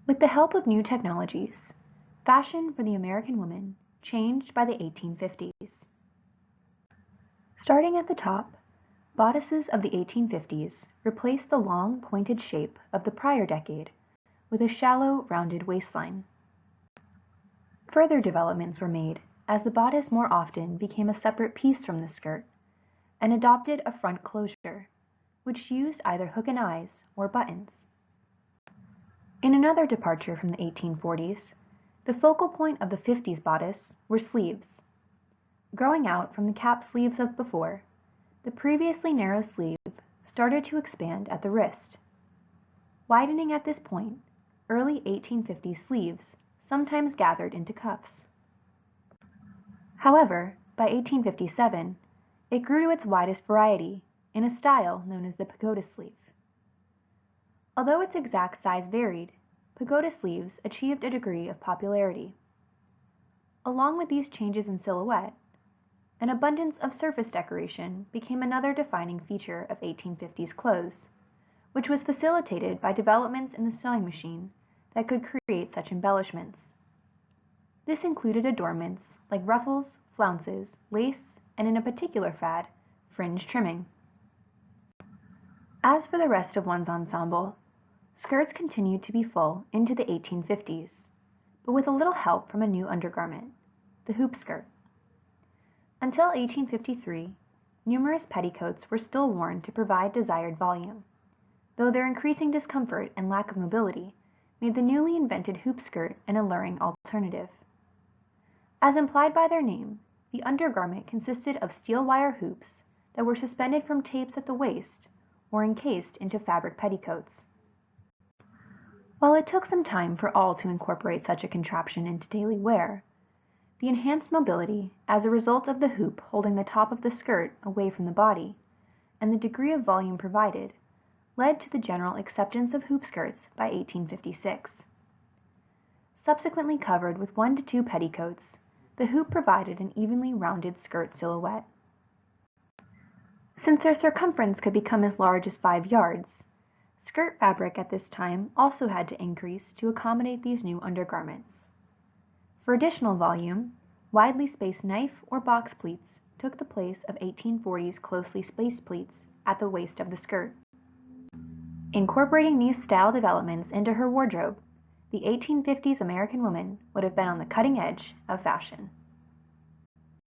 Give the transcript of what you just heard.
With the help of new technologies, fashion for the American woman changed by the 1850s. Starting at the top, bodices of the 1850s replaced the long, pointed shape of the prior decade with a shallow, rounded waistline. Further developments were made as the bodice more often became a separate piece from the skirt and adopted a front closure, which used either hook and eyes or buttons. In another departure from the 1840s, the focal point of the 50s bodice were sleeves. Growing out from the cap sleeves of before, the previously narrow sleeve started to expand at the wrist. Widening at this point, early 1850s sleeves sometimes gathered into cuffs. However, by 1857, it grew to its widest variety in a style known as the pagoda sleeve. Although its exact size varied, pagoda sleeves achieved a degree of popularity. Along with these changes in silhouette, an abundance of surface decoration became another defining feature of 1850s clothes, which was facilitated by developments in the sewing machine that could create such embellishments. This included adornments like ruffles, flounces, lace, and in a particular fad, fringe trimming. As for the rest of one's ensemble, skirts continued to be full into the 1850s, but with a little help from a new undergarment, the hoop skirt. Until 1853, numerous petticoats were still worn to provide desired volume, though their increasing discomfort and lack of mobility made the newly invented hoop skirt an alluring alternative. As implied by their name, the undergarment consisted of steel wire hoops that were suspended from tapes at the waist or encased into fabric petticoats. While it took some time for all to incorporate such a contraption into daily wear, the enhanced mobility as a result of the hoop holding the top of the skirt away from the body, and the degree of volume provided, led to the general acceptance of hoop skirts by 1856. Subsequently covered with 1 to 2 petticoats, the hoop provided an evenly rounded skirt silhouette. Since their circumference could become as large as 5 yards, skirt fabric at this time also had to increase to accommodate these new undergarments. For additional volume, widely spaced knife or box pleats took the place of 1840s closely spaced pleats at the waist of the skirt. Incorporating these style developments into her wardrobe, the 1850s American woman would have been on the cutting edge of fashion.